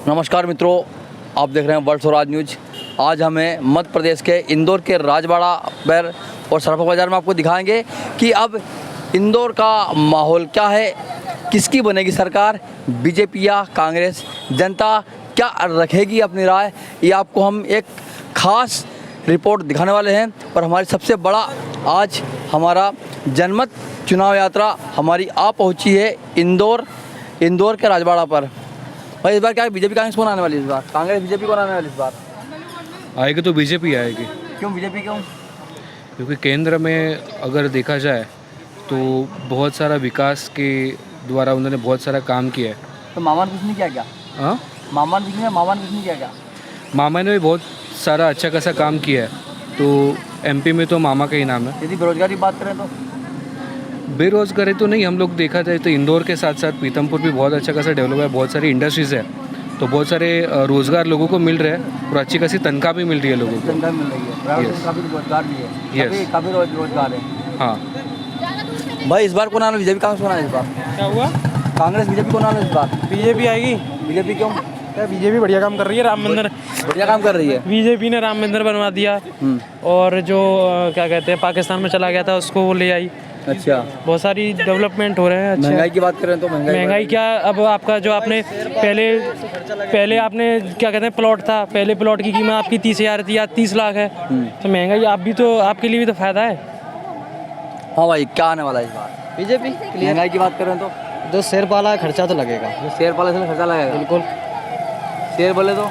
नमस्कार मित्रों, आप देख रहे हैं वर्ल्ड स्वराज न्यूज। आज हमें मध्य प्रदेश के इंदौर के राजवाड़ा पर और सराफा बाज़ार में आपको दिखाएंगे कि अब इंदौर का माहौल क्या है, किसकी बनेगी सरकार, बीजेपी या कांग्रेस, जनता क्या रखेगी अपनी राय, ये आपको हम एक ख़ास रिपोर्ट दिखाने वाले हैं। और हमारी सबसे बड़ा आज हमारा जनमत चुनाव यात्रा हमारी आ पहुंची है इंदौर के राजवाड़ा पर। भाई इस बार क्या बीजेपी कांग्रेस कौन आने वाली है? इस बार कांग्रेस बीजेपी कौन आने वाली इस बार? आएगी तो बीजेपी आएगी। क्यों बीजेपी क्यों? क्योंकि केंद्र में अगर देखा जाए तो बहुत सारा विकास के द्वारा उन्होंने बहुत सारा काम किया है। तो मामा ने कुछ नहीं किया क्या? हाँ, मामा ने कुछ नहीं किया क्या? मामा ने भी बहुत सारा अच्छा खासा काम किया है, तो एमपी में तो मामा का ही नाम है। यदि बेरोजगारी की बात करें तो बेरोजगारी तो नहीं, हम लोग देखा जाए तो इंदौर के साथ साथ पीतमपुर भी बहुत अच्छा खासा डेवलप है, बहुत सारी इंडस्ट्रीज़ है, तो बहुत सारे रोज़गार लोगों को मिल रहे हैं और अच्छी खासी तनख्वाह भी मिल रही है लोगों को। तनख्वाह मिल रही है, प्राइवेट काफ़ी रोजगार भी है, Yes. काफ़ी रोजगार है। हाँ भाई इस बार कौन आना, बीजेपी कांग्रेस कौन आना इस बार? क्या हुआ? कांग्रेस बीजेपी कौन आना इस बार? बीजेपी आएगी। बीजेपी क्यों? बीजेपी बढ़िया काम कर रही है। राम मंदिर बढ़िया काम कर रही है। बीजेपी ने राम मंदिर बनवा दिया और जो क्या कहते हैं पाकिस्तान में चला गया था उसको वो ले आई। अच्छा, बहुत सारी डेवलपमेंट हो रहे हैं। अच्छा, महंगाई की बात करें तो महंगाई क्या, अब आपका जो आपने पहले आपने क्या कहते हैं प्लॉट था, पहले प्लॉट की कीमत आपकी 30,000 थी, आज 30 लाख है। तो महंगाई आप भी तो, आपके लिए भी तो फायदा है। हाँ भाई, क्या आने वाला है इस बार? बीजेपी महंगाई की बात करें तो जो शेर पाला है खर्चा तो लगेगा। जो शेयर पाले से खर्चा लगेगा। बिल्कुल। शेयर बोले तो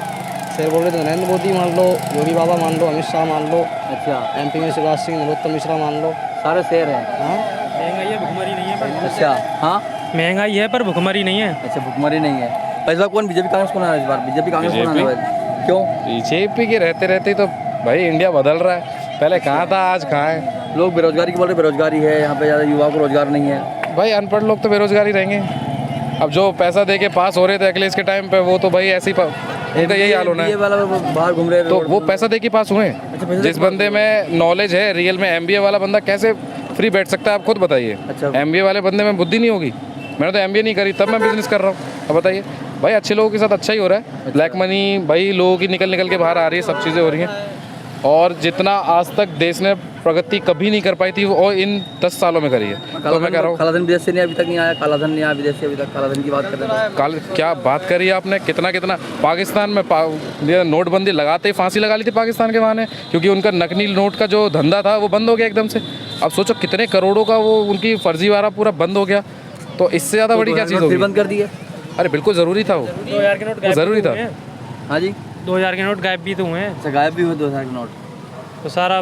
शेर बोल रहे तो नरेंद्र मोदी मान लो, योगी बाबा मान लो, अमित शाह मान लो, अच्छा, एमपी में शिवराज सिंह, नरोत्तम मिश्रा मान लो। सारे शेयर हैं। हाँ, महंगाई है, भुखमरी नहीं है। अच्छा, हाँ, महंगाई है पर भुखमरी नहीं है। अच्छा, भुखमरी नहीं है। और इस बार कौन बीजेपी कांग्रेस कौन आना है इस बार? बीजेपी कांग्रेस कौन आने वाला है? क्यों? बीजेपी के रहते रहते तो भाई इंडिया बदल रहा है। पहले कहाँ था, आज कहाँ है। लोग बेरोजगारी की बोल रहे, बेरोजगारी है यहाँ पे, ज़्यादा युवा को रोजगार नहीं है। भाई अनपढ़ लोग तो बेरोजगारी रहेंगे। अब जो पैसा दे के पास हो रहे थे अखिलेश के टाइम पे, वो तो भाई ऐसे ही उनका यही हाल होना ये है। वाला बाहर घूम रहे हैं तो रोड वो पे। पैसा दे के पास हुए। पैसा जिस दे- बंदे में नॉलेज है रियल में, एमबीए वाला बंदा कैसे फ्री बैठ सकता है, आप खुद बताइए। अच्छा। एमबीए वाले बंदे में बुद्धि नहीं होगी। मैंने तो एमबीए नहीं करी, तब मैं बिजनेस कर रहा हूँ। अब बताइए भाई, अच्छे लोगों के साथ अच्छा ही हो रहा है। ब्लैक मनी भाई लोगों की निकल के बाहर आ रही है, सब चीज़ें हो रही हैं। और जितना आज तक देश ने प्रगति कभी नहीं कर पाई थी, वो इन 10 सालों में करी है। तो मैं कह रहा हूँ कालाधन विदेश से नहीं अभी तक नहीं आया, कालाधन नहीं आया विदेश से अभी तक। कालाधन की बात करें तो क्या बात करी आपने, कितना पाकिस्तान में ये नोटबंदी लगाते ही फांसी लगा ली थी पाकिस्तान के वहाँ, क्योंकि उनका नकली नोट का जो धंधा था वो बंद हो गया एकदम से। अब सोचो कितने करोड़ों का वो उनकी फर्जीवाड़ा पूरा बंद हो गया। तो इससे ज़्यादा बड़ी क्या चीज़ फिर होगी? बंद कर दिए। अरे बिल्कुल ज़रूरी था, वो 2000 के नोट गायब ज़रूरी भी था। हुए हैं। हाँ जी, 2000 के नोट गायब भी तो हुए हैं। अच्छा, गायब भी हुए 2000 के नोट। तो सारा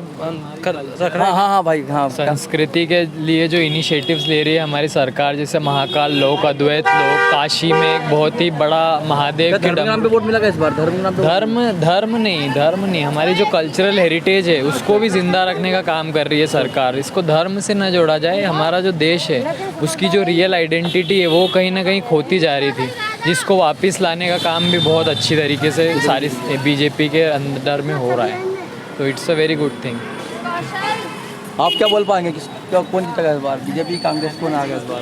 रखना। हाँ भाई, हाँ। संस्कृति के लिए जो इनिशिएटिव्स ले रही है हमारी सरकार, जैसे महाकाल लोक, अद्वैत लोक, काशी में एक बहुत ही बड़ा महादेव धर्म के नाम पे वोट मिला इस बार? धर्म के नाम पे धर्म नहीं, हमारी जो कल्चरल हेरिटेज है उसको भी जिंदा रखने का काम कर रही है सरकार। इसको धर्म से न जोड़ा जाए। हमारा जो देश है उसकी जो रियल आइडेंटिटी है वो कहीं ना कहीं खोती जा रही थी, जिसको वापस लाने का काम भी बहुत अच्छी तरीके से सारी बीजेपी के अंदर में हो रहा है। तो it's a very good thing. आप क्या बोल पाएंगे, कौन जीतेगा इस बार? बीजेपी कांग्रेस कौन आ गया इस बार?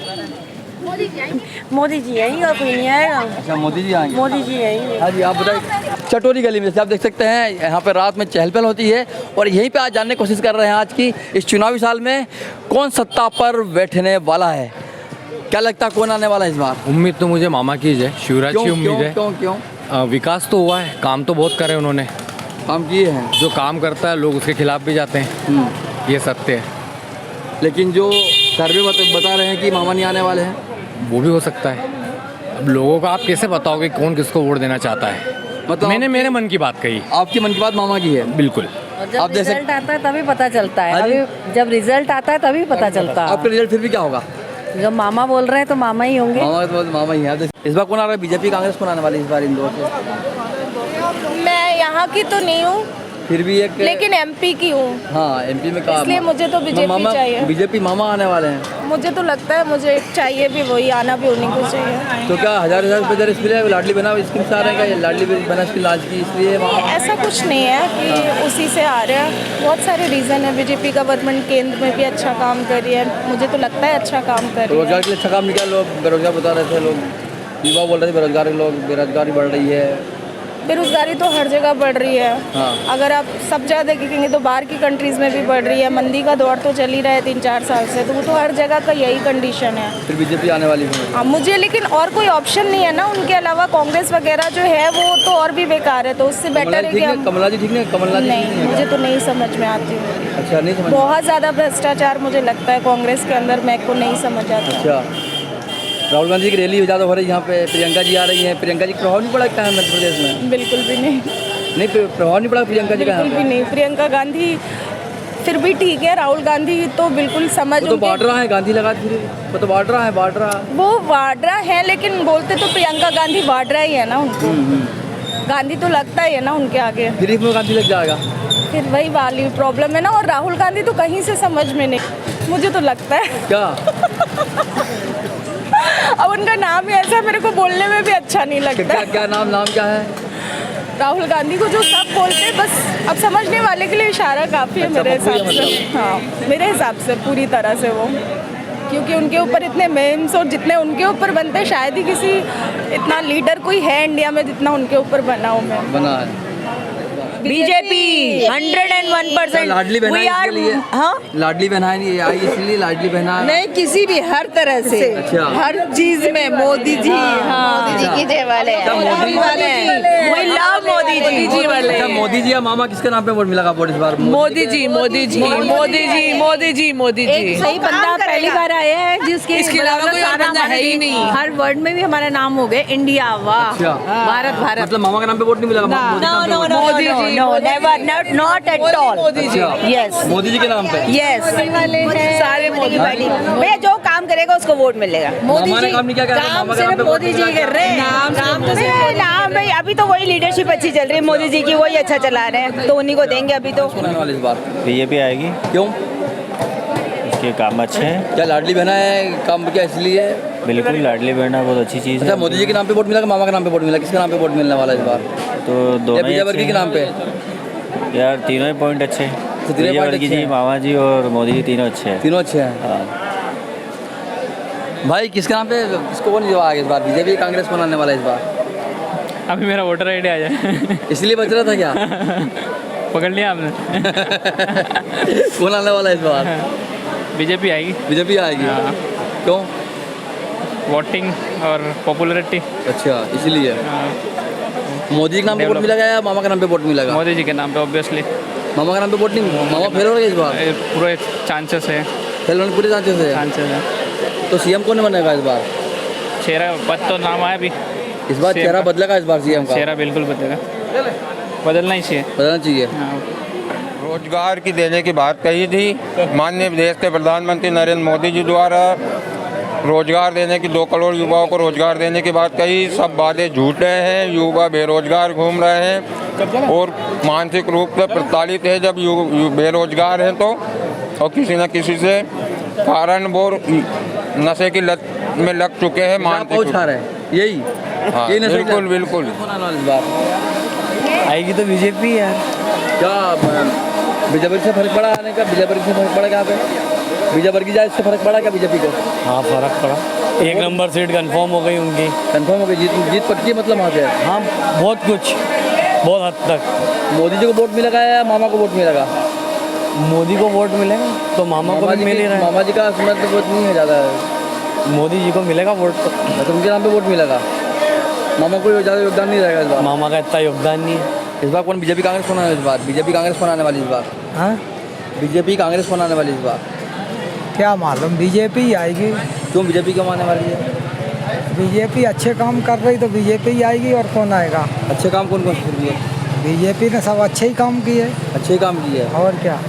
मोदी जी आएंगे और कोई नहीं आएगा। अच्छा, मोदी जी आएंगे। मोदी जी आएंगे। हाँ जी, आप बताइए। चटोरी गली में से आप देख सकते हैं, यहाँ पे रात में चहल पहल होती है और यहीं पे आज जानने की कोशिश कर रहे हैं आज की इस चुनावी साल में कौन सत्ता पर बैठने वाला है। क्या लगता है कौन आने वाला है इस बार? उम्मीद तो मुझे मामा की है, शिवराज की उम्मीद है। क्यों? विकास तो हुआ है, काम तो बहुत करे उन्होंने, काम किए हैं। जो काम करता है लोग उसके खिलाफ भी जाते हैं, ये सत्य है। लेकिन जो सर्वे बता रहे हैं कि मामा नहीं आने वाले हैं। वो भी हो सकता है। अब लोगों को आप कैसे बताओगे कौन किसको वोट देना चाहता है? मतलब मैंने मेरे मन की बात कही। आपकी मन की बात मामा की है। बिल्कुल। जब आप जैसे- रिजल्ट आता है तभी पता चलता है। हाँ जी? अभी जब रिजल्ट आता है तभी पता चलता आपका रिजल्ट फिर भी क्या होगा? है। जब मामा बोल रहे हैं तो मामा ही होंगे। मामा तो मामा ही है। इस बार कौन आ रहा है? बीजेपी कांग्रेस कौन आने वाली है इस बार इंदौर से? मैं यहाँ की तो नहीं हूँ, फिर भी एक लेकिन एमपी की हूँ, हाँ, एमपी में कहा इसलिए मुझे तो बीजेपी चाहिए। बीजेपी मामा आने वाले हैं। मुझे तो लगता है मुझे चाहिए भी वही, आना भी उन्हीं को चाहिए। तो क्या हजार रुपये दर इसलिए लाडली बना स्कीम से आ रहे हैं क्या? लाडली बना स्कीम लांच की इसलिए ऐसा कुछ नहीं है कि उसी से आ रहा है, बहुत सारे रीज़न है। बीजेपी गवर्नमेंट केंद्र में भी अच्छा काम कर रही है, मुझे तो लगता है अच्छा काम कर रही है। रोजगार के लिए अच्छा काम नहीं किया, लोग बेरोजगार बता रहे थे लोग। युवा बोल रहे थे बेरोजगारी बढ़ रही है। बेरोजगारी तो हर जगह बढ़ रही है। हाँ। अगर आप सब जगह देखेंगे तो बाहर की कंट्रीज़ में भी बढ़ रही है। मंदी का दौर तो चल ही रहा है 3-4 साल से, तो वो तो हर जगह का यही कंडीशन है। फिर बीजेपी आने वाली है। हाँ, मुझे लेकिन और कोई ऑप्शन नहीं है ना उनके अलावा। कांग्रेस वगैरह जो है वो तो और भी बेकार है, तो उससे बेटर है कि हम कमला जी ठीक नहीं, कमला जी नहीं, मुझे तो नहीं समझ में आती। अच्छा नहीं समझ। बहुत ज़्यादा भ्रष्टाचार मुझे लगता है कांग्रेस के अंदर, मेरे को नहीं समझ आता। अच्छा, राहुल गांधी की रैली ज़्यादा हो रही है यहाँ पे, प्रियंका जी आ रही हैं। प्रियंका जी का प्रभाव नहीं पड़ा क्या है मध्य प्रदेश में? बिल्कुल भी नहीं, नहीं प्रभाव नहीं पड़ा प्रियंका जी का यहाँ बिल्कुल भी पे? नहीं। प्रियंका गांधी फिर भी ठीक है, राहुल गांधी तो बिल्कुल समझ वो तो वाड्रा है, गांधी लगा फिर वो तो वाड्रा है, वाड्रा। वो वाड्रा है, लेकिन बोलते तो प्रियंका गांधी वाड्रा ही है ना उनको। गांधी तो लगता ही है ना उनके आगे, गिरीफ में गांधी लग जाएगा। फिर वही वाली प्रॉब्लम है ना। और राहुल गांधी तो कहीं से समझ में नहीं, मुझे तो लगता है। क्या? अब उनका नाम ही ऐसा, मेरे को बोलने में भी अच्छा नहीं लगता। क्या नाम क्या है? राहुल गांधी को जो सब बोलते हैं, बस अब समझने वाले के लिए इशारा काफ़ी है मेरे हिसाब से। हाँ, मेरे हिसाब से पूरी तरह से वो, क्योंकि उनके ऊपर इतने मेम्स और जितने उनके ऊपर बनते हैं, शायद ही किसी इतना लीडर कोई है इंडिया में जितना उनके ऊपर बना हो। मैं बना है BJP 101%। Ladli Behna We are- इसलिए। हाँ? लाडली बहना नहीं आई इसलिए लाडली बहना। नहीं, किसी भी हर तरह से, अच्छा। हर चीज में मोदी जी। हाँ, मोदी जी की जय वाले हैं। मोदी वाले हैं। We love मोदी जी वाले। अच्छा, मोदी जी या मामा किसके नाम पे वोट मिला वोट इस बार? मोदी जी, मोदी जी, मोदी जी, मोदी जी, मोदी जी। एक सही बंदा पहली बार आया है जिसके इसके अलावा कोई और बंदा है ही नहीं। हर वर्ड में भी हमारा नाम हो गया, इंडिया। वाह, अच्छा। भारत भारत। मतलब मामा के नाम पे वोट नहीं मिला? Modi ji, no, never, not at all. Modi ji, yes, Modi ji के नाम पे। यस, सारे मोदी भैया जो काम करेगा उसको वोट मिलेगा। मोदी जी काम नहीं क्या कर रहे? मामा के नाम पे मोदी जी कर रहे हैं। नाम तो नाम भाई, अभी तो वही लीडरशिप अच्छी चल रही है मोदी जी की, वही अच्छा चला रहे हैं, तो उन्हीं को देंगे अभी तो। होने वाले इस बार बीजेपी आएगी। क्यों? उसके काम अच्छे हैं। क्या लाडली बहना है काम क्या इसलिए? बिल्कुल, लाडली बहना बहुत अच्छी चीज़ अच्छा, है। मोदी जी के नाम पे वोट मिला कि मामा के नाम पे वोट मिला? किसके नाम पे वोट मिलने वाला है इस बार? तो या दोनों ही विजय वर्गीय के नाम पे? यार तीनों ही पॉइंट अच्छे हैं। तो तीनों विजय point वर्गीय अच्छे जी, हैं। मामा जी और मोदी जी तीनों अच्छे हैं। तीनों अच्छे हैं। हाँ। भाई किसके नाम पे किसको कौन जो आगे इस बार? बीजेपी कांग्रेस कौन आने वाला है इस बार? अभी मेरा वोटर आईडी आ जाए। इसलिए बच रहा था क्या? पकड़ लिया आपने। कौन आने वाला है इस बार? बीजेपी आएगी। बीजेपी आएगी। हाँ। क्यों? वोटिंग और पॉपुलरिटी। अच्छा, इसलिए मोदी के नाम पे वोट मिलेगा या मामा के नाम पे वोट मिलेगा? मोदी जी के नाम पे ऑब्वियसली। मामा के नाम पे वोट नहीं, मामा फेल हो रहे इस बार? पूरे चांसेस है। फेल होने पूरे चांसेस है। चांसेस है। तो सीएम कौन बनेगा इस बार? चेहरा पद तो नाम आया अभी। इस बार चेहरा बदलेगा इस बार सीएम का? चेहरा बिल्कुल बदलेगा, बदलना ही चाहिए। बदलना चाहिए। रोजगार की देने की बात कही थी माननीय देश के प्रधानमंत्री नरेंद्र मोदी जी द्वारा। रोजगार देने की 2 करोड़ युवाओं को रोजगार देने की बात कही, सब वादे झूठे हैं। युवा बेरोजगार घूम रहे हैं और मानसिक रूप से प्रताड़ित है जब बेरोजगार हैं तो, और किसी न किसी से कारण वो नशे की लत में लग चुके हैं। मानसिक उठा रहे हैं यही। हाँ, यही नशे बिल्कुल बिल्कुल। कौन आने वाला इस बार? आएगी तो बीजेपी यार। क्या बीजेपी से फर्क पड़ा आने का? बीजेपी से फर्क पड़ा क्या पे? बीजेपी की जाए इससे फर्क पड़ा क्या बीजेपी को? हाँ, फर्क पड़ा। 1 नंबर सीट कंफर्म हो गई उनकी। कंफर्म हो गई जीत पक्की मतलब वहाँ पे? हाँ, बहुत कुछ, बहुत हद तक। मोदी जी को वोट मिलेगा या मामा को वोट मिलेगा? मोदी को वोट मिलेगा तो मामा को भी मिल ही रहा है। मामा जी का मतलब वोट नहीं है ज़्यादा, मोदी जी को मिलेगा वोट तो उनके नाम पे वोट मिलेगा। मामा को ज़्यादा योगदान नहीं रहेगा इस बार। मामा का इतना योगदान नहीं है इस बार। कौन बीजेपी कांग्रेस कौन आने इस बार? बीजेपी कांग्रेस कौन आने वाली इस बार? हाँ, बीजेपी कांग्रेस कौन आने वाली इस बार? क्या मालूम, बीजेपी आएगी। क्यों बीजेपी क्यों आने वाली है? बीजेपी अच्छे काम कर रही तो बीजेपी आएगी, और कौन आएगा? अच्छे काम कौन कौन से किए? बीजेपी ने सब अच्छे ही काम किए। अच्छे काम किए है। और क्या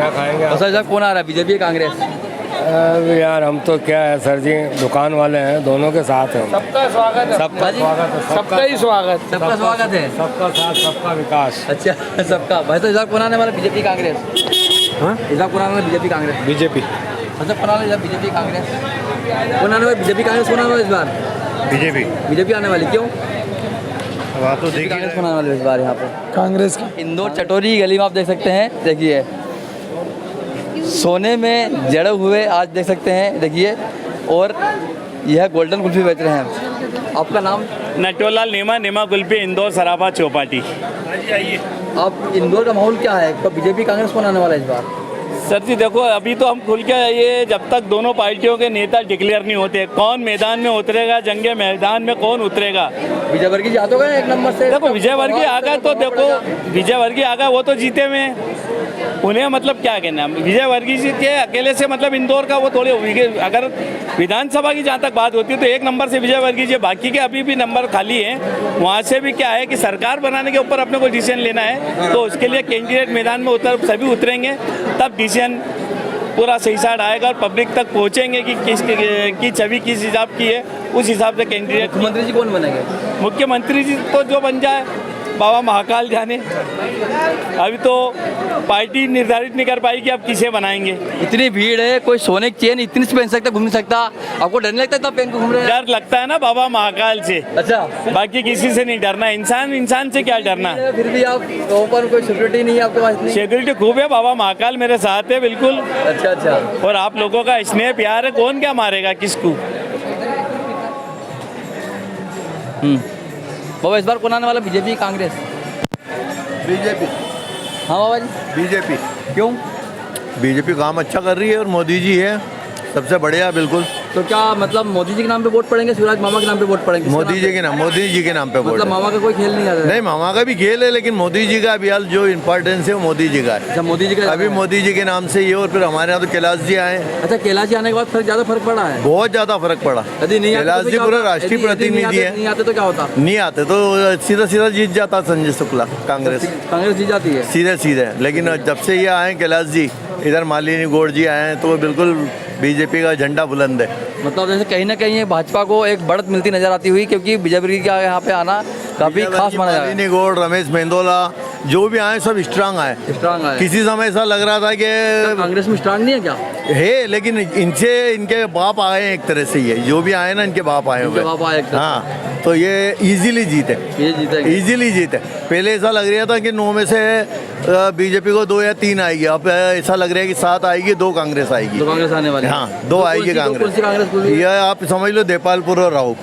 खाएंगे तो सर कौन आ रहा है, बीजेपी या कांग्रेस? यार हम तो क्या है सर जी, दुकान वाले हैं, दोनों के साथ हैं। सबका स्वागत है। सबका ही स्वागत। सबका स्वागत है। सबका साथ, सबका विकास। अच्छा, सबका। भाई तो इस बार कौन आने वाला? बीजेपी कांग्रेस? हाँ, इस बार कौन आने वाला? बीजेपी कांग्रेस? बीजेपी। अच्छा, कौन आने वाला? बीजेपी कांग्रेस कौन आने वाला? बीजेपी कांग्रेस कौन आने वाला इस बार? बीजेपी। बीजेपी आने वाली। क्यों? बात तो देखिए कांग्रेस कौन आने वाली इस बार यहाँ पे? कांग्रेस इंदौर चटोरी गली में आप देख सकते हैं। देखिए सोने में जड़े हुए आज देख सकते हैं। देखिए और यह गोल्डन कुल्फी बेच रहे हैं। आपका नाम? नटवरलाल नीमा कुल्फी, इंदौर सराफा चौपाटी। आप इंदौर का माहौल क्या है, कब बीजेपी कांग्रेस कौन आने वाला है इस बार? सर जी देखो, अभी तो हम खुल के ये जब तक दोनों पार्टियों के नेता डिक्लेयर नहीं होते, कौन मैदान में उतरेगा, जंगे मैदान में कौन उतरेगा। विजय वर्गीय जाते गए एक नंबर से। देखो विजय वर्गीय आ गए तो देखो विजय वर्गीय आ गए, वो तो जीते हुए हैं, उन्हें मतलब क्या कहना। विजय वर्गीय जी के अकेले से मतलब इंदौर का वो थोड़े, अगर विधानसभा की जहाँ तक बात होती है तो एक नंबर से विजय वर्गीय जी, बाकी के अभी भी नंबर खाली हैं। वहाँ से भी क्या है कि सरकार बनाने के ऊपर अपने को डिसीजन लेना है, तो उसके लिए कैंडिडेट मैदान में सभी उतरेंगे, तब डिसीजन पूरा सही साइड आएगा और पब्लिक तक पहुँचेंगे कि की छवि किस हिसाब की है, उस हिसाब से कैंडिडेट। मुख्यमंत्री जी कौन बनेंगे? मुख्यमंत्री जी तो जो बन जाए बाबा महाकाल जाने, अभी तो पार्टी निर्धारित नहीं कर पाई कि अब किसे बनाएंगे। इतनी भीड़ है, कोई सोने की चेन इतनी से पहन सकता, घूम नहीं सकता, आपको डर नहीं लगता इतना पहन के घूम रहे हैं? डर लगता है ना बाबा महाकाल से। अच्छा, बाकी किसी से नहीं डरना, इंसान से क्या डरना। फिर भी आप ऊपर कोई सिक्योरिटी नहीं है आपके पास? सिक्योरिटी खूब है, बाबा महाकाल मेरे साथ है बिल्कुल। अच्छा। और आप लोगों का स्नेह प्यार है, कौन क्या मारेगा किसको। बाबा इस बार कौन आने वाला, बीजेपी कांग्रेस? बीजेपी। हाँ बाबा जी, बीजेपी। क्यों? बीजेपी काम अच्छा कर रही है और मोदी जी है सबसे बढ़िया, बिल्कुल। तो क्या मतलब मोदी जी के नाम पे वोट पड़ेंगे, शिवराज मामा के नाम पे वोट पड़ेंगे? मोदी जी के नाम पे वोट। मतलब मामा का कोई खेल नहीं आता? नहीं, मामा का भी खेल है, लेकिन मोदी जी का अभी हाल जो इम्पोर्टेंस है वो मोदी जी का है। अच्छा, मोदी जी का अभी मोदी जी के नाम से ये, और फिर हमारे यहाँ तो कैलाश जी आए। अच्छा, कैलाश जी आने के बाद ज़्यादा फर्क पड़ा है? बहुत ज़्यादा फर्क पड़ा। कैलाश जी पूरा राष्ट्रीय प्रतिनिधि है। नहीं आते तो क्या होता? नहीं आते तो सीधा जीत जाता संजय शुक्ला, कांग्रेस जीत जाती है सीधे। लेकिन जब से ये आए कैलाश जी, इधर मालिनी गौड़ जी आए हैं, तो वो बिल्कुल बीजेपी का झंडा बुलंद है। मतलब जैसे कहीं ना कहीं भाजपा को एक बढ़त मिलती नजर आती हुई, क्योंकि बीजेपी का यहाँ पे आना काफी खास माना जाता है। मालिनी गौड़, रमेश मेंदोला जो भी आए सब स्ट्रांग आए। किसी समय ऐसा लग रहा था कि कांग्रेस में स्ट्रांग नहीं है क्या? है, लेकिन इनके बाप आए हैं एक तरह से, ये जो भी आए ना इनके बाप आए हुए। हाँ, तो ये इजीली जीते, इजीली जीते। पहले ऐसा लग रहा था कि 9 में से बीजेपी को 2 या 3 आएगी, अब ऐसा लग रहा है कि 7 आएगी, 2 कांग्रेस आएगी। 2 कांग्रेस आने वाली? हाँ, 2 आएगी कांग्रेस। ये आप समझ लो देपालपुर और राहु,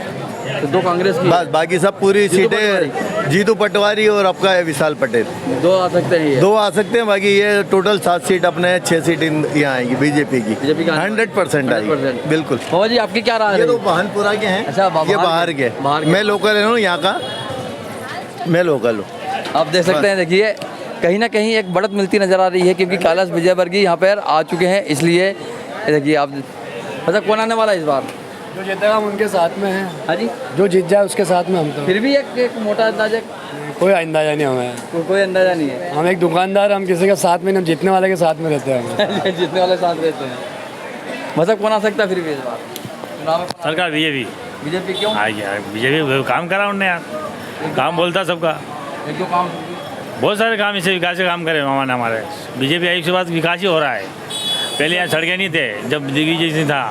तो 2 कांग्रेस की। बस बाकी सब पूरी सीटें जीतू पटवारी और आपका है विशाल पटेल। 2 आ सकते हैं? 2 आ सकते हैं, बाकी ये टोटल 7 सीट अपने 6 सीट यहाँ आएगी बीजेपी की। 100% आएगी, बिल्कुल। बाबा जी आपकी क्या राय है? ये तो बहनपुरा के हैं। अच्छा, ये बाहर के। मैं लोकल हूँ यहाँ का, मैं लोकल हूँ। आप देख सकते हैं, देखिए कहीं ना कहीं एक बढ़त मिलती नजर आ रही है, क्योंकि कैलाश विजयवर्गीय यहाँ पर आ चुके हैं, इसलिए देखिए आप। अच्छा, कौन आने वाला है इस बार? जो जीतेगा हम उनके साथ में हैं। हाँ जी, जो जीत जाए उसके साथ में हम तो। फिर भी एक मोटा अंदाजा? कोई अंदाजा नहीं हमें। कोई अंदाजा नहीं है। हम एक दुकानदार, हम किसी के साथ में, हम जीतने वाले के साथ में रहते हैं। जीतने वाले साथ रहते हैं। मतलब कौन आ सकता है फिर भी इस बार? सरकार बीजेपी क्यों? बीजेपी काम करा उनने यार, काम बोलता सबका। एक दो काम, बहुत सारे काम इससे विकास के काम करे मामा ने हमारे। बीजेपी आई के बाद विकास ही हो रहा है। पहले यहाँ सड़कें नहीं थे, जब दिग्विजय सिंह था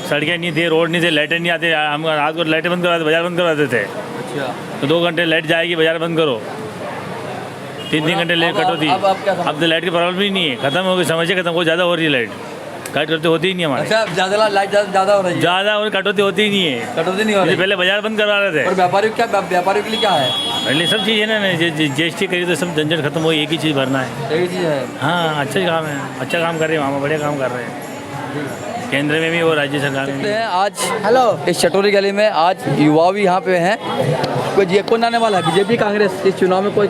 सड़कें नहीं थी, रोड नहीं थे, लाइटें नहीं आते। हम रात को लाइटें बंद करवाते, बाजार बंद करवाते थे। अच्छा, तो 2 घंटे लाइट जाएगी, बाजार बंद करो, 3 घंटे लाइट कटोती। अब तो लाइट की प्रॉब्लम ही नहीं है, खत्म हो गई, समस्या खत्म हो, ज़्यादा हो रही है लाइट, कट करते होती ही नहीं हमारे। अच्छा, लाइट ज़्यादा हो रही है? ज़्यादा और कटौती होती ही नहीं है। कटौती नहीं हो रही? पहले बाजार बंद करवा रहे थे। और व्यापारियों के लिए क्या है? पहले सब चीज़ है ना, जीएसटी करी तो सब झंझट खत्म हो, एक ही चीज़ भरना है। एक ही चीज़ है। हाँ, अच्छा काम है, अच्छा काम कर रहे हैं मामा, बढ़िया काम कर रहे हैं, केंद्र में भी और राज्य सरकार में भी। आज इस चटोरी गली में आज युवा भी यहाँ पे हैं। कोई कौन आने वाला है, बीजेपी कांग्रेस इस चुनाव में? कोई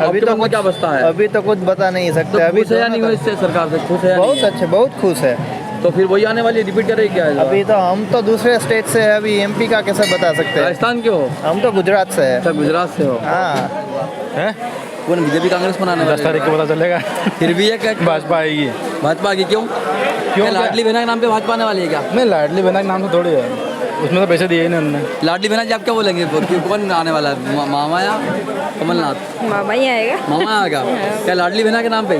अभी तो क्या बसता है? अभी तो कुछ बता नहीं सकते। तो अभी खुश है या नहीं इससे, सरकार से खुश है? बहुत अच्छे, बहुत खुश है। तो फिर वही आने वाली रिपीट करेगी क्या? अभी तो हम तो दूसरे स्टेट से है, अभी एमपी का कैसे बता सकते हैं? राजस्थान के हो? हम तो गुजरात से है। अच्छा, गुजरात से हो। हाँ, कौन बीजेपी कांग्रेस को आने वाला? 10 तारीख को पता चलेगा। फिर भी एक भाजपा आएगी। भाजपा आएगी? क्यों? लाडली बहना के नाम पे भाजपा आने वाली है क्या? नहीं, लाडली बहना के नाम से थोड़ी है, उसमें तो पैसे दिए ही नहीं उन्होंने। लाडली बहना जी आप क्या बोलेंगे, कौन आने वाला है? मामा या कमलनाथ? मामा ही आएगा। मामा आएगा क्या लाडली बहना के नाम पे?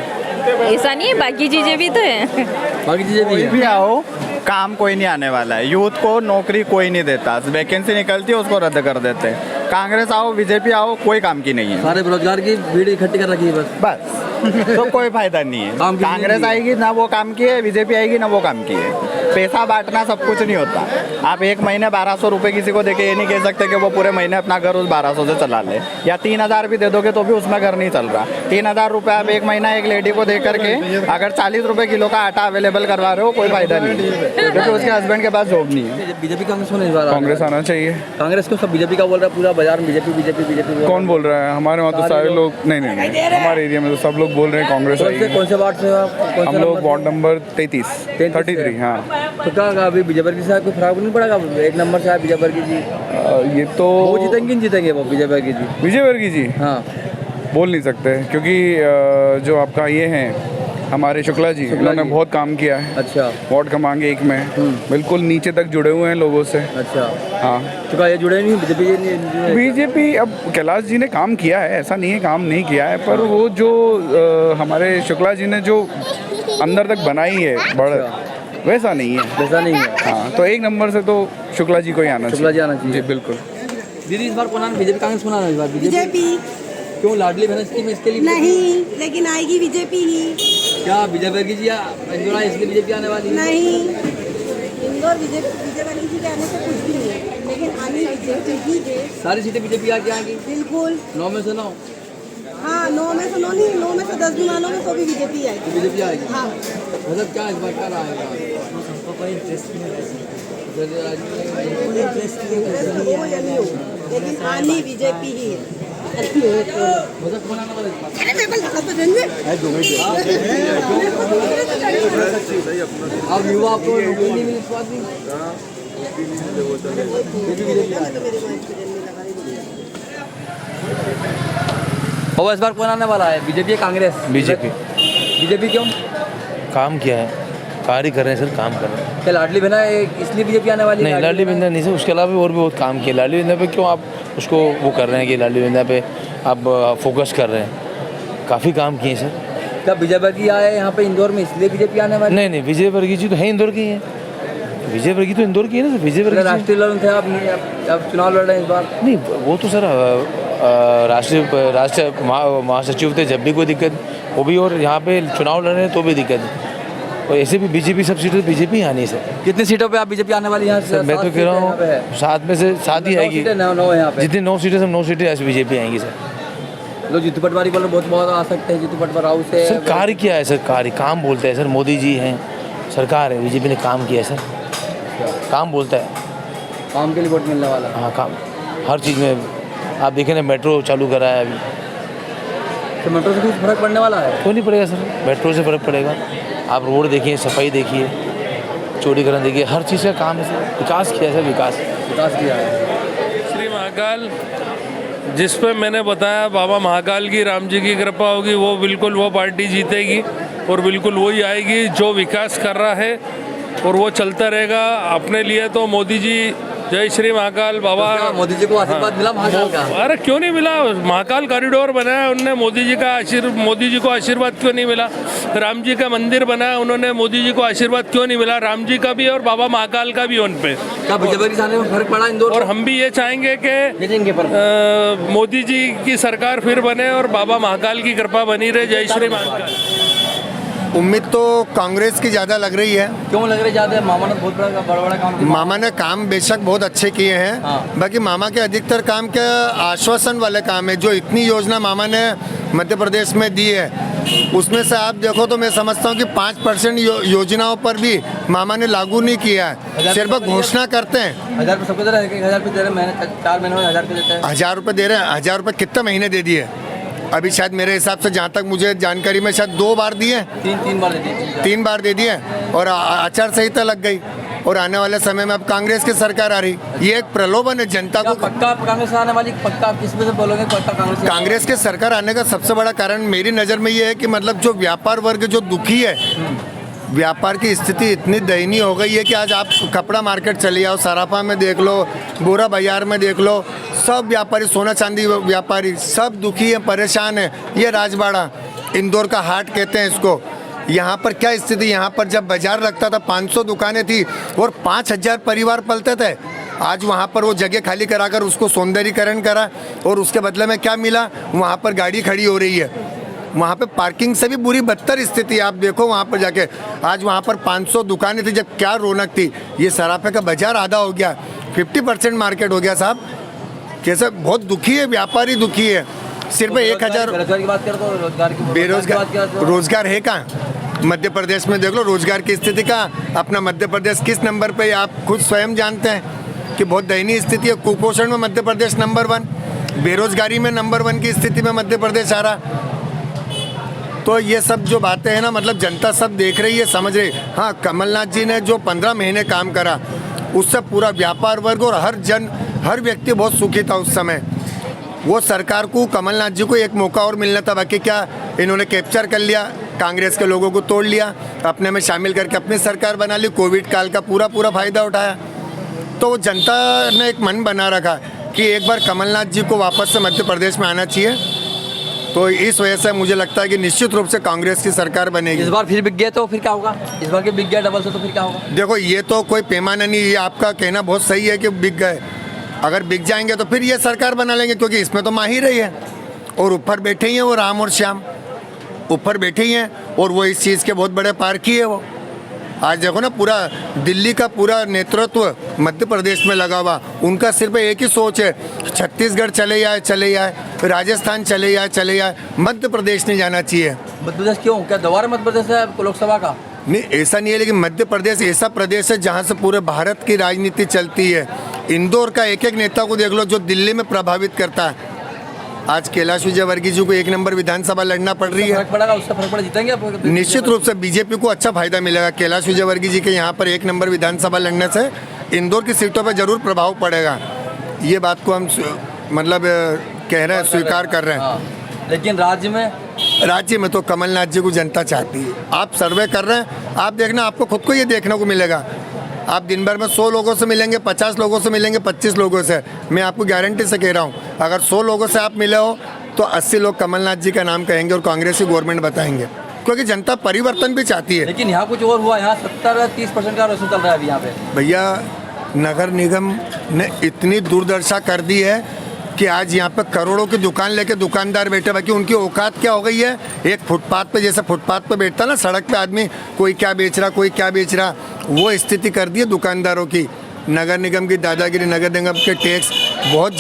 ऐसा नहीं है, बाकी चीजें भी तो हैं। बाकी चीजें भी भी आओ, काम कोई नहीं आने वाला है। यूथ को नौकरी कोई नहीं देता, वैकेंसी निकलती है उसको रद्द कर देते हैं। कांग्रेस आओ, बीजेपी आओ, कोई काम की नहीं है। सारे बेरोजगार की भीड़ इकट्ठी कर रखी है बस। तो कोई फायदा नहीं है। कांग्रेस आएगी ना वो काम की है, बीजेपी आएगी ना वो काम की है। पैसा बांटना सब कुछ नहीं होता। आप एक महीने 1200 रुपये किसी को देके ये नहीं कह सकते कि वो पूरे महीने अपना घर उस 1200 से चला ले, या 3000 भी दे दोगे तो भी उसमें घर नहीं चल रहा। 3000 रुपये आप एक महीना एक लेडी को दे करके अगर 40 रुपये किलो का आटा अवेलेबल करवा रहे हो, कोई फायदा नहीं है, क्योंकि उसके हस्बैंड के पास जॉब नहीं है। बीजेपी कांग्रेस को नहीं, कांग्रेस आना चाहिए। कांग्रेस को सब बीजेपी का बोल रहा है, पूरा बाजार में बीजेपी बीजेपी बीजेपी। कौन बोल रहा है? हमारे वहाँ तो सारे लोग नहीं, हमारे एरिया में तो सब लोग बोल रहे हैं कांग्रेस आएगी। कौन से वार्ड से हो आप? हम लोग वार्ड नंबर 33। हाँ, तो क्या अभी बीजेपी के साथ कोई फर्क नहीं पड़ेगा? एक नंबर से है बीजेपी जी, ये तो वो जीतेंगे वो बीजेपी जी। हाँ, बोल नहीं सकते, क्योंकि जो आपका ये हैं हमारे शुक्ला जी, उन्होंने बहुत काम किया है। अच्छा। वार्ड क्रमांक 1 में बिल्कुल नीचे तक जुड़े हुए हैं लोगों से। अच्छा। हाँ, तो क्या ये जुड़े नहीं बीजेपी? अब कैलाश जी ने काम किया है, ऐसा नहीं है काम नहीं किया है, पर वो जो हमारे शुक्ला जी ने जो अंदर तक बनाई है बढ़त, वैसा नहीं है। हाँ, तो एक नंबर से तो शुक्ला जी को ही आना चाहिए। जी बिल्कुल। दीदी इस बार कौन आना? बीजेपी कांग्रेस कौन आना इस बार? बीजेपी। क्यों? लाडली बहन स्कीम इसके लिए नहीं, लेकिन आएगी बीजेपी ही। क्या बीजेपी की जी इंदौर इसलिए बीजेपी आने वाली? नहीं, इंदौर बीजेपी वाली जी के आने से कुछ भी नहीं, लेकिन आनी बीजेपी ही है। सारी सीटें बीजेपी आके आएंगी? बिल्कुल। 9 में से 9? हाँ, 9 में से 9 नहीं, 9 में से 10 भी मानोगे तो भी बीजेपी आएगी। बीजेपी आएगी? हाँ। मतलब क्या इस बार क्या रहेगा? कोई इंटरेस्ट नहीं है, लेकिन आनी बीजेपी ही है। अब युवा आपको नौकरी नहीं मिली इस बात में? और इस बार कौन आने वाला है? बीजेपी या कांग्रेस? बीजेपी क्यों? काम किया है, कार्य कर रहे हैं सर, काम कर रहे हैं। क्या लाडली बहना इसलिए बीजेपी आने वाली? नहीं, लाडली बहना नहीं सर, उसके अलावा और भी बहुत काम किया। लाडली बहना पे क्यों आप उसको वो कर रहे हैं कि लाडली बहना पे आप फोकस कर रहे हैं? काफ़ी काम किए सर। क्या विजय वर्गीय आए यहाँ पे इंदौर में इसलिए बीजेपी आने वाली? नहीं, विजय वर्गीय जी तो है इंदौर की है। विजय वर्गीय तो इंदौर की है ना सर। विजय वर्गीय राष्ट्रीय लड़न थे आप चुनाव लड़ रहे हैं इस बार? नहीं, वो तो सर राष्ट्रीय महासचिव थे, जब भी कोई दिक्कत वो भी, और यहाँ पे चुनाव लड़ रहे हैं तो भी दिक्कत है। और ऐसे भी बीजेपी सब सीटों बीजेपी आनी है सर। कितनी सीटों पे आप बीजेपी आने वाली? यहाँ से मैं तो कह रहा हूँ 7 में से 7 ही आएगी। 9 यहाँ पे जितनी 9 सीटें सब 9 सीटें ऐसे बीजेपी आएंगी सर। लोग जीतू पटवारी बोल रहे बहुत आ सकते हैं, जीतू पटवार हाउस से। सर कार्य किया है सर, कार्य काम बोलते हैं सर। मोदी जी हैं, सरकार है, बीजेपी ने काम किया है सर। काम बोलता है, काम के लिए वोट मिलने वाला। हाँ, काम हर चीज़ में। आप देखें ना, मेट्रो चालू करा है अभी, तो मेट्रो से कुछ फर्क पड़ने वाला है? क्यों नहीं पड़ेगा सर, मेट्रो से फ़र्क पड़ेगा। आप रोड देखिए, सफाई देखिए, चौड़ीकरण देखिए, हर चीज़ का काम है सर। विकास किया है सर, विकास किया है। श्री महाकाल, जिस पे मैंने बताया बाबा महाकाल की, राम जी की कृपा होगी, वो बिल्कुल वो पार्टी जीतेगी और बिल्कुल वही आएगी जो विकास कर रहा है, और वो चलता रहेगा। अपने लिए तो मोदी जी, जय श्री महाकाल बाबा। तो मोदी जी को आशीर्वाद मिला महाकाल का? अरे क्यों नहीं मिला? महाकाल कॉरिडोर बनाया उनने, मोदी जी को आशीर्वाद क्यों नहीं मिला? राम जी का मंदिर बनाया उन्होंने, मोदी जी को आशीर्वाद क्यों नहीं मिला? राम जी का भी और बाबा महाकाल का भी उन पे। क्या बीजेपी के सामने में फर्क पड़ा इंदौर? और हम भी ये चाहेंगे कि मोदी जी की सरकार फिर बने और बाबा महाकाल की कृपा बनी रहे। जय श्री महाकाल। उम्मीद तो कांग्रेस की ज़्यादा लग रही है। क्यों लग रही ज़्यादा? मामा ने बहुत बड़ा काम किया। मामा ने काम बेशक बहुत अच्छे किए हैं। बाकी मामा के अधिकतर काम के आश्वासन वाले काम है। जो इतनी योजना मामा ने मध्य प्रदेश में दी है, उसमें से आप देखो तो मैं समझता हूँ कि 5% योजनाओं पर भी मामा ने लागू नहीं किया है, सिर्फ घोषणा करते हैं। 1000 रुपये सबको दे रहे हैं, 1000 रुपये दे रहे हैं, 4 महीने में 1000 रुपये देते हैं। 1000 रुपये दे रहे हैं। 1000 रुपये कितने महीने दे दिए? अभी शायद मेरे हिसाब से, जहाँ तक मुझे जानकारी में, शायद 2 बार दिए, 3 बार दे दिए, 3 बार दे दिए, और आचार संहिता लग गई। और आने वाले समय में अब कांग्रेस की सरकार आ रही, ये एक प्रलोभन है जनता को। पक्का कांग्रेस आने वाली? पक्का किस वजह से बोलोगे पक्का कांग्रेस की सरकार आने का सबसे बड़ा कारण मेरी नज़र में ये है कि मतलब जो व्यापार वर्ग जो दुखी है, व्यापार की स्थिति इतनी दयनीय हो गई है कि आज आप कपड़ा मार्केट चले आओ, सराफा में देख लो, बोरा बाजार में देख लो, सब व्यापारी, सोना चांदी व्यापारी सब दुखी है, परेशान है। ये राजबाड़ा, इंदौर का हाट कहते हैं इसको। यहाँ पर क्या स्थिति, यहाँ पर जब बाजार लगता था 500 दुकानें थी और 5000 परिवार पलते थे। आज वहाँ पर वो जगह खाली कराकर उसको सौंदर्यीकरण करा, और उसके बदले में क्या मिला? वहाँ पर गाड़ी खड़ी हो रही है। वहाँ पे पार्किंग से भी बुरी बदतर स्थिति है। आप देखो वहाँ पर जाके, आज वहाँ पर 500 दुकानें थी, जब क्या रौनक थी। ये सराफे का बाजार आधा हो गया, 50% मार्केट हो गया साहब। कैसे बहुत दुखी है, व्यापारी दुखी है। सिर्फ 1000 बेरोजगार की बात कर दो, रोजगार की बेरोजगार रोजगार है कहाँ? मध्य प्रदेश में देख लो रोजगार की स्थिति का। अपना मध्य प्रदेश किस नंबर पे, आप खुद स्वयं जानते हैं कि बहुत दयनीय स्थिति है। कुपोषण में मध्य प्रदेश नंबर 1, बेरोजगारी में नंबर 1 की स्थिति में मध्य प्रदेश आ रहा। तो ये सब जो बातें हैं ना, मतलब जनता सब देख रही है, समझ रही। हाँ, कमलनाथ जी ने जो 15 महीने काम करा, उससे पूरा व्यापार वर्ग और हर व्यक्ति बहुत सुखी था उस समय। वो सरकार को, कमलनाथ जी को एक मौका और मिलना था। बाकी क्या इन्होंने कैप्चर कर लिया, कांग्रेस के लोगों को तोड़ लिया, अपने में शामिल करके अपनी सरकार बना ली, कोविड काल का पूरा फायदा उठाया। तो वो जनता ने एक मन बना रखा कि एक बार कमलनाथ जी को वापस से मध्य प्रदेश में आना चाहिए। तो इस वजह से मुझे लगता है कि निश्चित रूप से कांग्रेस की सरकार बनेगी। इस बार फिर बिक गए तो फिर क्या होगा? इस बार के बिक गया डबल से तो फिर क्या होगा? देखो, ये तो कोई पैमाना नहीं, ये आपका कहना बहुत सही है कि बिक गए। अगर बिक जाएंगे तो फिर ये सरकार बना लेंगे, क्योंकि इसमें तो माहिर ही है और ऊपर बैठे ही हैं वो राम और श्याम, ऊपर बैठे ही हैं और वो इस चीज़ के बहुत बड़े पारखी है वो। आज देखो ना, पूरा दिल्ली का पूरा नेतृत्व मध्य प्रदेश में लगा हुआ। उनका सिर्फ एक ही सोच है, छत्तीसगढ़ चले जाए, राजस्थान चले जाए, मध्य प्रदेश नहीं जाना चाहिए। मध्य प्रदेश क्यों? क्या दोबारा मध्य प्रदेश है लोकसभा का? नहीं, ऐसा नहीं है, लेकिन मध्य प्रदेश ऐसा प्रदेश है जहाँ से पूरे भारत की राजनीति चलती है। इंदौर का एक नेता को देख लो जो दिल्ली में प्रभावित करता है। आज कैलाश विजयवर्गीय जी को 1 नंबर विधानसभा लड़ना पड़ रही है। फर्क पड़ेगा, उसका फर्क पड़ेगा, जीतेंगे निश्चित रूप से बीजेपी को अच्छा फायदा मिलेगा। कैलाश विजयवर्गीय जी के यहाँ पर 1 नंबर विधानसभा लड़ने से इंदौर की सीटों पर जरूर प्रभाव पड़ेगा। ये बात को हम मतलब कह रहे हैं, स्वीकार कर रहे हैं। लेकिन राज्य में तो कमलनाथ जी को जनता चाहती है। आप सर्वे कर रहे हैं, आप देखना, आपको खुद को ये देखने को मिलेगा। आप दिन भर में 100 लोगों से मिलेंगे, 50 लोगों से मिलेंगे, 25 लोगों से। मैं आपको गारंटी से कह रहा हूँ, अगर 100 लोगों से आप मिले हो तो 80 लोग कमलनाथ जी का नाम कहेंगे और कांग्रेस की गवर्नमेंट बताएंगे, क्योंकि जनता परिवर्तन भी चाहती है। लेकिन यहाँ कुछ और हुआ, यहाँ 70-30% का रेशो चल रहा है अभी यहाँ पे। भैया, नगर निगम ने इतनी दुर्दशा कर दी है कि आज यहाँ पे करोड़ों की दुकान लेके दुकानदार बैठे, बाकी उनकी औकात क्या हो गई है। एक फुटपाथ पे, जैसे फुटपाथ पे बैठता ना सड़क पे आदमी, कोई क्या बेच रहा, वो स्थिति कर दी है दुकानदारों की। नगर निगम की दादागिरी, नगर निगम के टैक्स, बहुत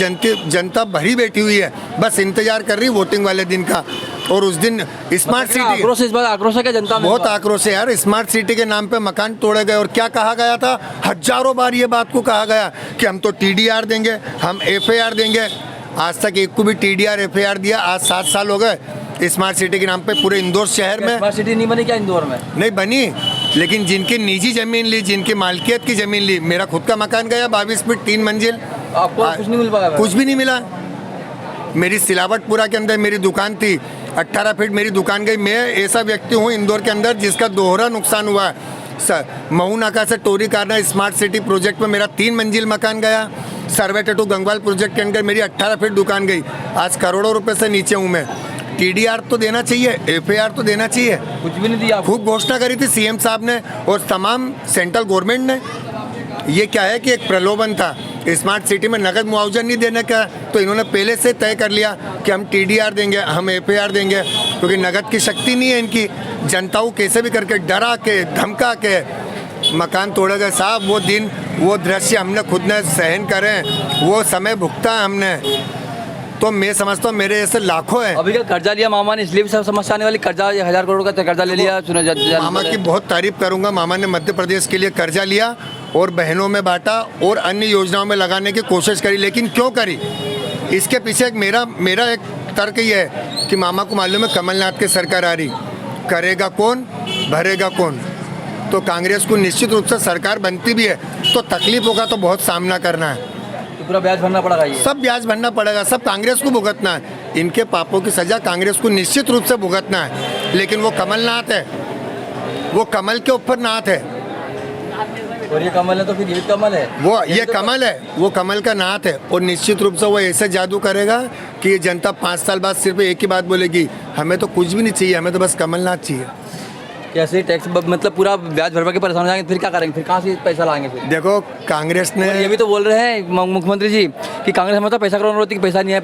जनता भरी बैठी हुई है, बस इंतजार कर रही वोटिंग वाले दिन का। और उस दिन स्मार्ट सिटी, आक्रोश है क्या जनता में? बहुत आक्रोश है यार। स्मार्ट सिटी के नाम पे मकान तोड़े गए और क्या कहा गया था, हजारों बार ये बात को कहा गया कि हम तो TDR देंगे, हम FAR देंगे। आज तक एक को भी TDR FAR दिया? आज 7 साल हो गए स्मार्ट सिटी के नाम पे पूरे इंदौर शहर में। स्मार्ट सिटी नहीं बनी क्या इंदौर में? नहीं बनी, लेकिन जिनकी निजी ज़मीन ली, जिनकी मालकियत की ज़मीन ली, मेरा खुद का मकान गया 22 फीट 3 मंजिल, आपको कुछ नहीं मिल पाया? कुछ भी नहीं मिला। मेरी सिलावटपुरा के अंदर मेरी दुकान थी, 18 फीट मेरी दुकान गई। मैं ऐसा व्यक्ति हूँ इंदौर के अंदर जिसका दोहरा नुकसान हुआ है। महू नाका से टोरी कारना स्मार्ट सिटी प्रोजेक्ट में मेरा 3 मंजिल मकान गया। सर्वे टू गंगवाल प्रोजेक्ट के अंदर मेरी 18 फीट दुकान गई। आज करोड़ों रुपए से नीचे हूँ मैं। TDR तो देना चाहिए, FAR तो देना चाहिए, कुछ भी नहीं दिया। खूब घोषणा करी थी CM साहब ने और तमाम सेंट्रल गवर्नमेंट ने। ये क्या है कि एक प्रलोभन था स्मार्ट सिटी में नकद मुआवजा नहीं देने का, तो इन्होंने पहले से तय कर लिया कि हम TDR देंगे, हम FAR देंगे, क्योंकि नकद की शक्ति नहीं है इनकी। जनता को कैसे भी करके डरा के धमका के मकान तोड़े गए साहब। वो दिन, वो दृश्य हमने खुद ने सहन करे, वो समय भुगता है हमने। तो मैं समझता हूँ मेरे ऐसे लाखों हैं। अभी कर्जा लिया मामा ने, इसलिए भी सब समस्या आने वाली। कर्जा 1000 करोड़ का कर्जा ले लिया। मामा की बहुत तारीफ करूंगा। मामा ने मध्य प्रदेश के लिए कर्जा लिया और बहनों में बांटा और अन्य योजनाओं में लगाने की कोशिश करी। लेकिन क्यों करी, इसके पीछे एक मेरा एक तर्क ये है कि मामा को मालूम है कमलनाथ की सरकार आ रही, करेगा कौन, भरेगा कौन। तो कांग्रेस को निश्चित रूप से सरकार बनती भी है तो तकलीफों का तो बहुत सामना करना है। तो पूरा ब्याज भरना पड़ेगा, ये सब ब्याज भरना पड़ेगा, सब कांग्रेस को भुगतना है। इनके पापों की सजा कांग्रेस को निश्चित रूप से भुगतना है। लेकिन वो कमलनाथ है, वो कमल के ऊपर नाथ है। और ये कमल है तो फिर ये कमल है, ये कमल है, वो कमल का नाथ है। और निश्चित रूप से वो ऐसे जादू करेगा कि ये जनता 5 साल बाद सिर्फ एक ही बात बोलेगी, हमें तो कुछ भी नहीं चाहिए, हमें तो बस कमलनाथ चाहिए। कैसे टैक्स मतलब पूरा ब्याज भरवा के परेशान हो जाएंगे, फिर क्या करेंगे, फिर कहाँ से पैसा लाएंगे? फिर देखो कांग्रेस ने ये भी तो बोल रहे हैं मुख्यमंत्री जी कि कांग्रेस हमें तो पैसा करोड़ होती है, पैसा नहीं है,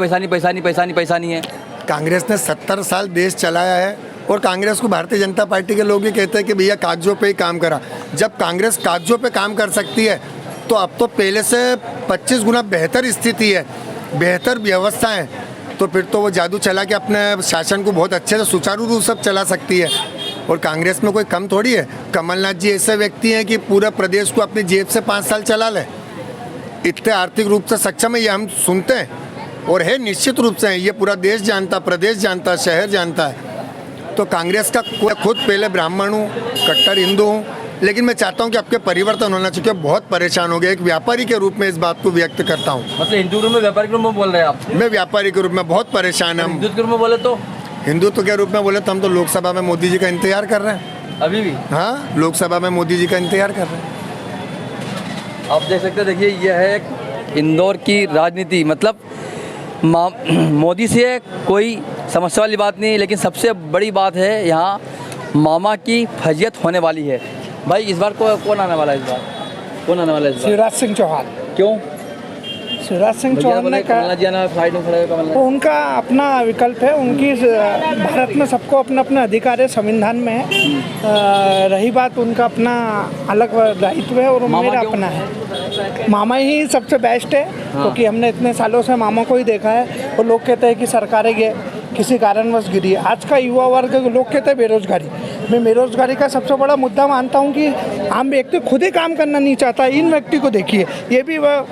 पैसा नहीं है। कांग्रेस ने 70 साल देश चलाया है और कांग्रेस को भारतीय जनता पार्टी के लोग भी कहते हैं कि भैया कागजों पे ही काम करा। जब कांग्रेस कागजों पे काम कर सकती है तो अब तो पहले से 25 गुना बेहतर स्थिति है, बेहतर व्यवस्था है, तो फिर तो वो जादू चला के अपने शासन को बहुत अच्छे से सुचारू रूप से चला सकती है। और कांग्रेस में कोई कम थोड़ी है। कमलनाथ जी ऐसे व्यक्ति हैं कि पूरे प्रदेश को अपनी जेब से 5 साल चला ले, इतने आर्थिक रूप से सक्षम है, ये हम सुनते हैं और है निश्चित रूप से। ये पूरा देश जानता, प्रदेश जानता, शहर जानता है। तो कांग्रेस का खुद पहले ब्राह्मण हूँ, कट्टर हिंदू हूँ, लेकिन मैं चाहता हूँ कि आपके परिवर्तन होना चाहिए। बहुत परेशान हो गया, एक व्यापारी के रूप में इस बात को व्यक्त करता हूँ। मतलब हिंदू रूप में व्यापारी के रूप में बोल रहे हैं आप? मैं व्यापारी के रूप में बहुत परेशान हूँ। हिंदुत्व के रूप में बोले तो? हिंदुत्व के रूप में बोले तो हम तो लोकसभा में मोदी जी का इंतजार कर रहे हैं अभी भी। हाँ, लोकसभा में मोदी जी का इंतजार कर रहे हैं। आप देख सकते हैं, देखिए यह है इंदौर की राजनीति। मतलब मोदी से कोई समस्या वाली बात नहीं, लेकिन सबसे बड़ी बात है यहाँ मामा की फजीयत होने वाली है। भाई इस बार कौन आने वाला है? इस बार कौन आने वाला है? शिवराज सिंह चौहान। क्यों? शिवराज सिंह चौहान ने कहा उनका अपना विकल्प है, उनकी भारत में सबको अपना अपना अधिकार है, संविधान में है। रही बात उनका अपना अलग दायित्व है और मेरा अपना है। मामा ही सबसे बेस्ट है क्योंकि हमने इतने सालों से मामा को ही देखा है। और लोग कहते हैं कि सरकारें किसी कारणवश गिरी है। आज का युवा वर्ग लोग कहते हैं बेरोजगारी। मैं बेरोजगारी का सबसे बड़ा मुद्दा मानता हूँ कि आम व्यक्ति खुद ही काम करना नहीं चाहता। इन व्यक्ति को देखिए, ये भी वह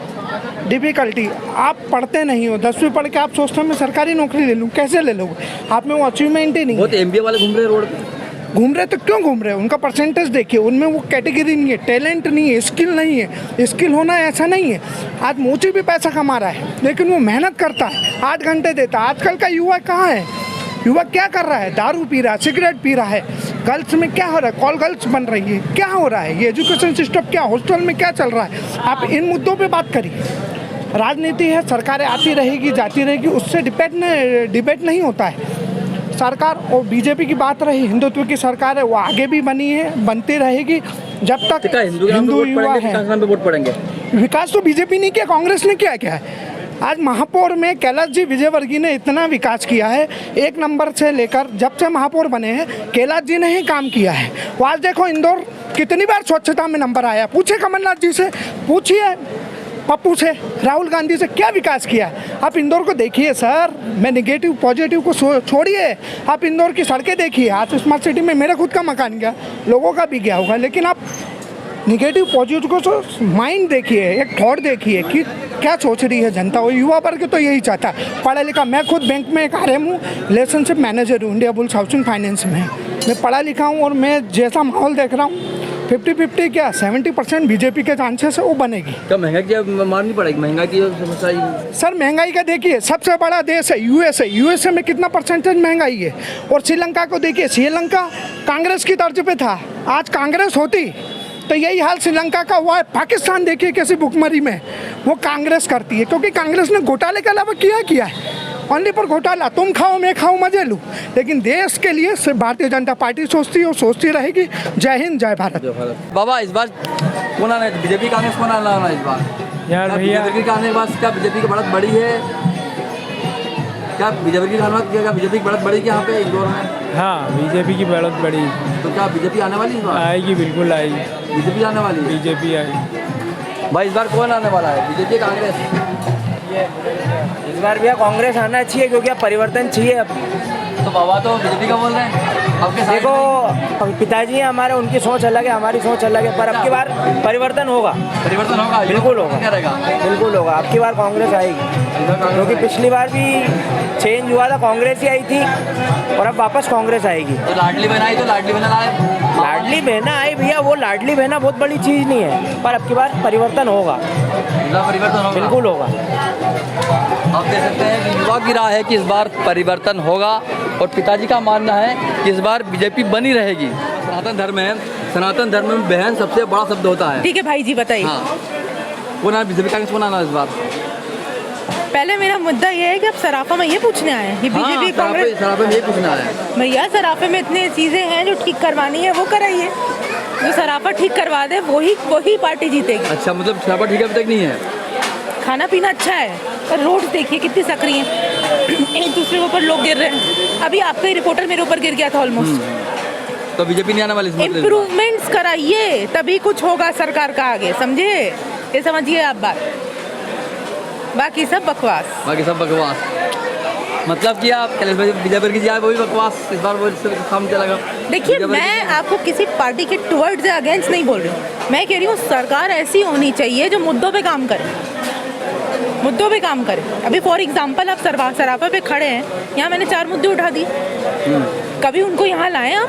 डिफ़िकल्टी, आप पढ़ते नहीं हो, 10वीं पढ़ के आप सोचते हो मैं सरकारी नौकरी ले लूँ, कैसे ले लोगे? आप में वो अचीवमेंट ही नहीं। बहुत MBA वाले घूम रहे रोड पे। घूम रहे तो क्यों घूम रहे हैं? उनका परसेंटेज देखिए, उनमें वो कैटेगरी नहीं है, टैलेंट नहीं है, स्किल नहीं है। स्किल होना ऐसा नहीं है। आज मोची भी पैसा कमा रहा है लेकिन वो मेहनत करता है, 8 घंटे देता है। आजकल का युवा कहाँ है? युवा क्या कर रहा है? दारू पी रहा है, सिगरेट पी रहा है। गर्ल्स में क्या हो रहा है? कॉल गर्ल्स बन रही है। क्या हो रहा है? ये एजुकेशन सिस्टम क्या, हॉस्टल में क्या चल रहा है? आप इन मुद्दों पे बात करिए। राजनीति है, सरकारें आती रहेगी जाती रहेगी, उससे डिबेट नहीं होता है। सरकार और बीजेपी की बात रही, हिंदुत्व की सरकार है, वो आगे भी बनी है, बनती रहेगी जब तक हिंदू युवा है। विकास तो बीजेपी नहीं किया, कांग्रेस ने किया क्या है? आज महापौर में कैलाश जी विजयवर्गीय ने इतना विकास किया है, 1 नंबर से लेकर जब से महापौर बने हैं कैलाश जी ने ही काम किया है। वो आज देखो इंदौर कितनी बार स्वच्छता में नंबर आया। पूछे कमलनाथ जी से, पूछिए पप्पू से, राहुल गांधी से, क्या विकास किया। आप इंदौर को देखिए सर, मैं नेगेटिव पॉजिटिव को छोड़िए, आप इंदौर की सड़कें देखिए। आज स्मार्ट सिटी में मेरा खुद का मकान गया, लोगों का भी गया होगा, लेकिन आप निगेटिव पॉजिटिव को तो माइंड देखिए, एक थॉट देखिए कि क्या सोच रही है जनता। वो युवा वर्ग तो यही चाहता है। पढ़ा लिखा, मैं खुद बैंक में एक RM हूँ, रिलेशनशिप मैनेजर हूँ, इंडिया बुल्स हाउसिंग फाइनेंस में। मैं पढ़ा लिखा हूँ और मैं जैसा माहौल देख रहा हूँ 50-50 क्या 70% बीजेपी के चांसेस है वो बनेगी। क्या महंगाई की मारनी पड़ेगी? महंगाई की समस्या सर, महंगाई का देखिए, सबसे बड़ा देश है USA में कितना परसेंटेज महंगाई है। और श्रीलंका को देखिए, श्रीलंका कांग्रेस की तर्ज पे था, आज कांग्रेस होती तो यही हाल श्रीलंका का हुआ है। पाकिस्तान देखिए कैसी भुखमरी में वो कांग्रेस करती है, क्योंकि कांग्रेस ने घोटाले के अलावा किया है, ओनली पर घोटाला। तुम खाओ मैं खाऊं मजे लूँ, लेकिन देश के लिए सिर्फ भारतीय जनता पार्टी सोचती है और सोचती रहेगी। जय हिंद, जय भारत। बाबा इस बार कौन आना है? बीजेपी कांग्रेस कौन आना इस बार? यार भैया बीजेपी आने के बाद क्या बीजेपी की बढ़त बड़ी है? क्या बीजेपी की बढ़त बड़ी क्या यहाँ पे इंदौर में? हाँ, बीजेपी की बढ़त बड़ी। तो क्या बीजेपी आने वाली इस बार? आएगी, बिल्कुल आएगी। बीजेपी आने वाली? बीजेपी आएगी। भाई इस बार कौन आने वाला है, बीजेपी कांग्रेस? इस बार भैया कांग्रेस आना चाहिए क्योंकि अब परिवर्तन चाहिए। अब तो बाबा तो बीजेपी का बोल रहे हैं। देखो पिताजी हैं हमारे, उनकी सोच अलग है, हमारी सोच अलग है, पर अब की बार परिवर्तन होगा। परिवर्तन होगा, बिल्कुल होगा, बिल्कुल होगा। अब की बार कांग्रेस आएगी, क्योंकि पिछली बार भी चेंज हुआ था, कांग्रेस ही आई थी और अब वापस कांग्रेस आएगी। तो लाडली बहन आई, तो लाडली बहन आए, लाडली बहना आई भैया, वो लाडली बहना बहुत बड़ी चीज़ नहीं है, पर अब की बार परिवर्तन होगा, परिवर्तन होगा, बिल्कुल होगा। आप देख सकते हैं कि युवा की राय है कि इस बार परिवर्तन होगा और पिताजी का मानना है कि इस बार बीजेपी बनी रहेगी। सनातन धर्म है, सनातन धर्म में बहन सबसे बड़ा शब्द होता है। ठीक है भाई जी, बताइए। हाँ, कौन आना बीजेपी कांग्रेस कौन आना इस बार? पहले मेरा मुद्दा ये है कि आप सराफा में ये पूछने आए हैं कि बीजेपी कांग्रेस? सराफे में ये पूछना है भैया, सराफे में इतनी चीज़ें हैं जो ठीक करवानी है, वो कराइए। जो सराफा ठीक करवा दे वही पार्टी जीतेगी। अच्छा, मतलब सराफा ठीक अभी तक नहीं है? खाना पीना अच्छा है, पर रोड देखिए कितनी सकरी है। एक दूसरे के ऊपर लोग गिर रहे हैं। अभी आपका ही रिपोर्टर मेरे ऊपर गिर गया था ऑलमोस्ट। तो बीजेपी नहीं आने वाली इसमें? इम्प्रूवमेंट्स कराइए तभी कुछ होगा सरकार का आगे, समझे? ये समझिए आप बात, बाकी सब बकवास। बाकी सब बकवास मतलब कि आप कैलाश भाई बीजेपी की जाए वो भी बकवास इस बार वो काम चलेगा। देखिए मैं आपको किसी पार्टी के टुवर्ड्स या अगेंस्ट नहीं बोल रही हूँ, मैं कह रही हूँ सरकार ऐसी होनी चाहिए जो मुद्दों पे काम करे, मुद्दों पे काम करे। अभी फॉर एग्जांपल आप सराफा पे खड़े हैं, यहाँ मैंने 4 मुद्दे उठा दिए। कभी उनको यहाँ लाएं, आप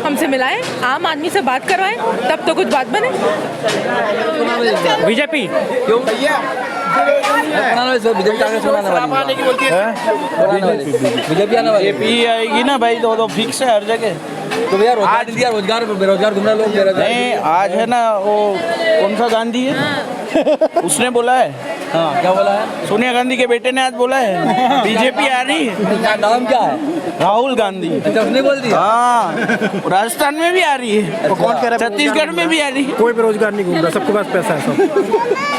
हमसे मिलाएं, आम आदमी से बात करवाएं, तब तो कुछ बात बने। बीजेपी क्यों बीजेपी कांग्रेस बनाने वाली बीजेपी आने वाली बीजेपी आएगी ना भाई, तो फिक्स है हर जगह। तो भैया रोजगार दिया, रोजगार बेरोजगार घूम रहे लोग बेरोजगार। नहीं आज है ना वो कौन सा गांधी है उसने बोला है। हाँ क्या बोला है? सोनिया गांधी के बेटे ने आज बोला है बीजेपी आ रही है। नाम क्या है? राहुल गांधी। अच्छा उसने बोल दिया? हाँ राजस्थान में भी आ रही है, छत्तीसगढ़ में भी आ रही है। कोई बेरोजगार नहीं घूम रहा, सबके पास पैसा है सब।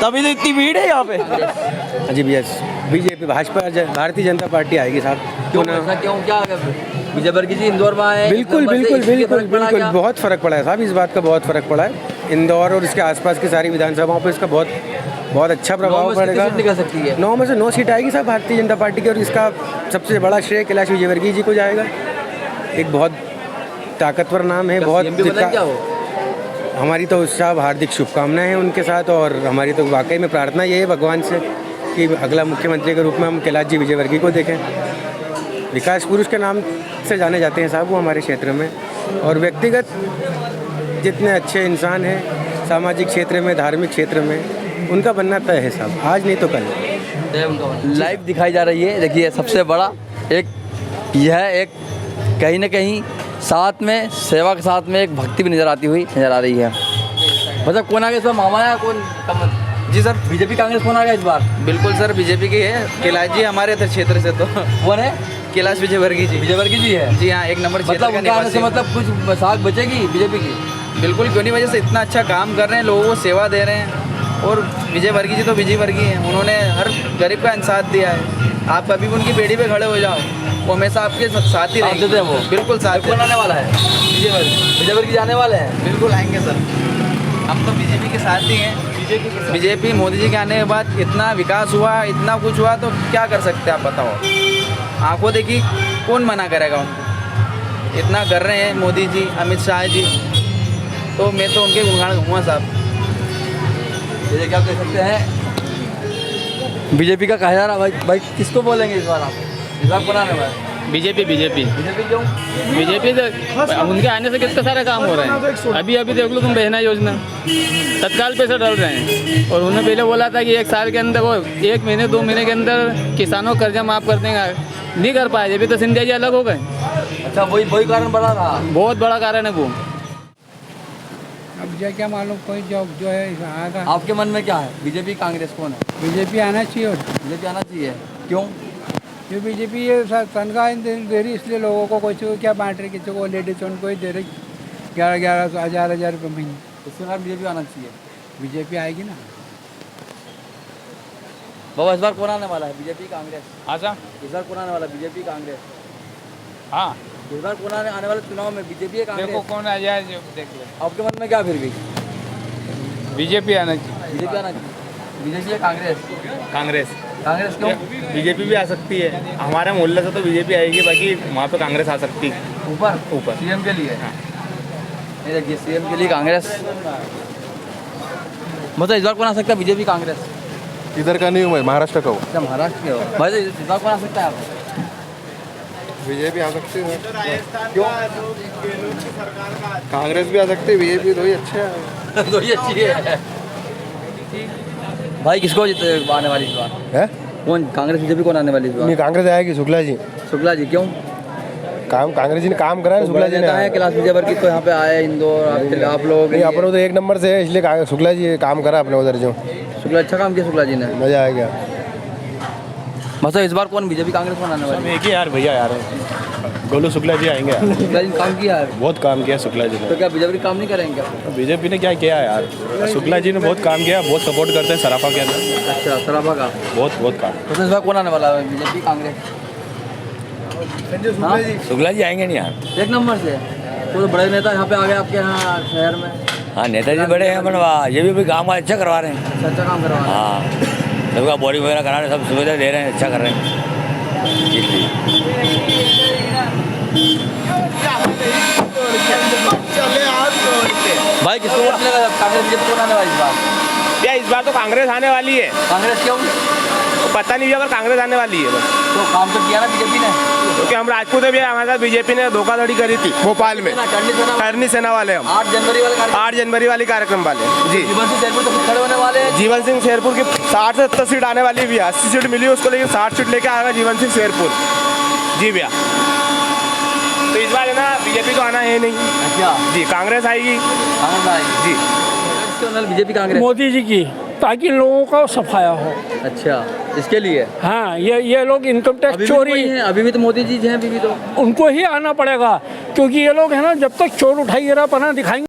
तभी तो इतनी भीड़ है यहाँ पे। जी बीजेपी भाजपा भारतीय जनता पार्टी आएगी साहब। क्यों ऐसा क्यों, क्या बीजेपी जी इंदौर में आए? बिल्कुल बिल्कुल बिल्कुल बिल्कुल बहुत फ़र्क पड़ा है साहब, इस बात का बहुत फ़र्क पड़ा है। इंदौर और इसके आसपास की सारी विधानसभाओं पर इसका बहुत अच्छा प्रभाव पड़ेगा। 9 में से 9 सीट आएगी साहब भारतीय जनता पार्टी की, और इसका सबसे बड़ा श्रेय कैलाश विजयवर्गीय जी को जाएगा। एक बहुत ताकतवर नाम है, बहुत हमारी तो साहब हार्दिक शुभकामनाएं हैं उनके साथ, और हमारी तो वाकई में प्रार्थना ये है भगवान से कि अगला मुख्यमंत्री के रूप में हम कैलाश जी विजयवर्गीय को देखें। विकास पुरुष के नाम से जाने जाते हैं साहब वो हमारे क्षेत्र में, और व्यक्तिगत जितने अच्छे इंसान हैं सामाजिक क्षेत्र में, धार्मिक क्षेत्र में, उनका बनना तय है साहब, आज नहीं तो कल। लाइव दिखाई जा रही है, देखिए सबसे बड़ा यह एक कहीं ना कहीं साथ में सेवा के साथ में एक भक्ति भी नज़र आ रही है। मतलब कौन आ गया इस बार, मामा या कौन? जी सर बीजेपी कांग्रेस कौन आ गया इस बार? बिल्कुल सर बीजेपी की है, कैलाश जी हमारे क्षेत्र से। तो कौन है? कैलाश विजयवर्गीय जी। विजयवर्गीय जी है जी हाँ, 1 नंबर मतलब उनका आने से मतलब कुछ साख बचेगी बीजेपी की? बिल्कुल, क्यों नहीं, वजह से इतना अच्छा काम कर रहे हैं, लोगों को सेवा दे रहे हैं। और विजयवर्गीय जी तो विजयवर्गीय हैं, उन्होंने हर गरीब का इंसाफ दिया है। आप कभी भी उनकी बेड़ी पे खड़े हो जाओ, वो हमेशा आपके साथ ही रहेंगे। वो बिल्कुल साथ कौन आने वाला है? विजयवर्गीय जाने वाले हैं? बिल्कुल आएंगे सर, हम तो बीजेपी के साथ ही हैं। बीजेपी मोदी जी के आने के बाद इतना विकास हुआ, इतना कुछ हुआ, तो क्या कर सकते हैं आप बताओ। आंखों देखी कौन मना करेगा उनको, इतना कर रहे हैं मोदी जी, अमित शाह जी, तो मैं तो उनके गुणगान गाऊंगा साहब। ये क्या कह सकते हैं, बीजेपी का कहा जा रहा भाई किसको बोलेंगे इस बार आप? इस बार कौन आने वाला है? बीजेपी क्यों? बीजेपी तो उनके आने से कितने सारे काम हो रहे हैं। अभी देख लो तुम, बहना योजना तत्काल पैसे डाल रहे हैं, और उन्होंने पहले बोला था कि 1 साल के अंदर, वो 1 महीने 2 महीने के अंदर किसानों को कर्जा माफ़ कर देंगे, नहीं कर पाए। अभी तो सिंधिया जी अलग हो गए। अच्छा वही कारण बड़ा था, बहुत बड़ा कारण है वो। अब क्या मालूम, कोई जो है आएगा। आपके मन में क्या है, बीजेपी कांग्रेस कौन है? बीजेपी आना चाहिए। बीजेपी आना चाहिए, क्यों? ये बीजेपी ये तनख्वाह दे रही, इसलिए लोगों को कुछ क्या बांट रही, किसी को लेडीज उनको ही दे रही 11-11 हज़ार रुपये महीने। इसके बाद बीजेपी आना चाहिए। बीजेपी आएगी ना बाबा। इस बार कौन आने वाला है, बीजेपी कांग्रेस? अच्छा इस बार कौन आने वाला, बीजेपी कांग्रेस? हाँ इस बार कौन आने वाले चुनाव में, बीजेपी कांग्रेस? देखो कौन आ जाए जो देख ले। आपके मन में क्या फिर भी? बीजेपी आना चाहिए। बीजेपी आना चाहिए। बीजेपी या कांग्रेस? कांग्रेस। कांग्रेस क्यों? बीजेपी भी आ सकती है, हमारे मोहल्ले से तो बीजेपी आएगी, बाकी वहाँ पे कांग्रेस आ सकती है। ऊपर सीएम के लिए? हाँ। ये देखिए सीएम के लिए कांग्रेस। मतलब इस बार कौन आ सकता है, बीजेपी कांग्रेस? इधर का नहीं हूँ मैं, महाराष्ट्र का हूँ। अच्छा महाराष्ट्र के हो भाई, इस बार कौन आ सकता है आप? बीजेपी आ सकती है। क्यों? कांग्रेस भी आ सकती है, बीजेपी दो ही अच्छे हैं। दो ही अच्छी है भाई। किसको आने वाली इस बार है? कौन, कांग्रेस बीजेपी कौन आने वाली इस बार? नहीं कांग्रेस आएगी, शुक्ला जी। शुक्ला जी क्यों? काम कांग्रेस जी ने काम करा है, शुक्ला जी ने है। कैलाश विजयवर्गीय तो यहाँ पे आए इंदौर, आप लोग नहीं, अपने उधर 1 नंबर से है, इसलिए शुक्ला जी काम करा अपने उधर। जो शुक्ला अच्छा काम किया शुक्ला जी ने, मजा आ गया। मतलब इस बार कौन, बीजेपी कांग्रेस कौन आने वाली? एक ही यार भैया यार गोलू शुक्ला जी आएंगे यार। शुक्ला जी ने काम किया है, बहुत काम किया शुक्ला जी तो क्या बीजेपी काम नहीं करेंगे क्या? ने। बीजेपी ने क्या किया यार, शुक्ला जी ने बहुत काम किया, बहुत सपोर्ट करते हैं सराफा के अंदर। अच्छा, सराफा का बहुत काम। तो इस बार कौन आने वाला है, बीजेपी कांग्रेस? हाँ? शुक्ला जी आएंगे नहीं यहाँ। एक नंबर से तो बड़े नेता यहाँ पे आ गए आपके यहाँ शहर में। हाँ, नेताजी बड़े हैं बनवा, ये भी काम अच्छा करवा रहे हैं। अच्छा काम करवा रहे हैं। हाँ, सबका बोरिंग वगैरह करा रहे हैं, सब सुविधा दे रहे हैं, अच्छा कर रहे हैं। भाई किसको वोट मिलेगा, कांग्रेस बीजेपी कौन आने वाली इस बार? या इस बार तो कांग्रेस आने वाली है। कांग्रेस क्यों? तो पता नहीं अगर कांग्रेस आने वाली है बस। तो काम तो किया ना बीजेपी ने, क्योंकि हम राजपूत में भी हमारे साथ बीजेपी ने धोखाधड़ी करी थी भोपाल में। करनी सेना वाले हम 8 जनवरी वाले 8 जनवरी वाली कार्यक्रम वाले जी। जीवन सिंह शेरपुर तो खुद खड़े होने वाले हैं। जीवन सिंह शेरपुर की 60 से 70 सीट आने वाली भी है। 80 सीट मिली उसको, लेकिन 60 सीट लेके आएगा जीवन सिंह शेरपुर जी भैया। तो इस बार है ना बीजेपी को आना है नहीं। अच्छा जी, कांग्रेस आएगी। कांग्रेस आएगी जी, बीजेपी कांग्रेस मोदी जी की, ताकि लोगों का सफाया हो। अच्छा, इसके लिए हाँ, ये लोग इनकम टैक्स चोरी है, अभी भी तो मोदी जी हैं, अभी भी तो उनको ही आना पड़ेगा, क्योंकि ये लोग है ना जब तक चोर उठाई गिरा पना दिखाएंगे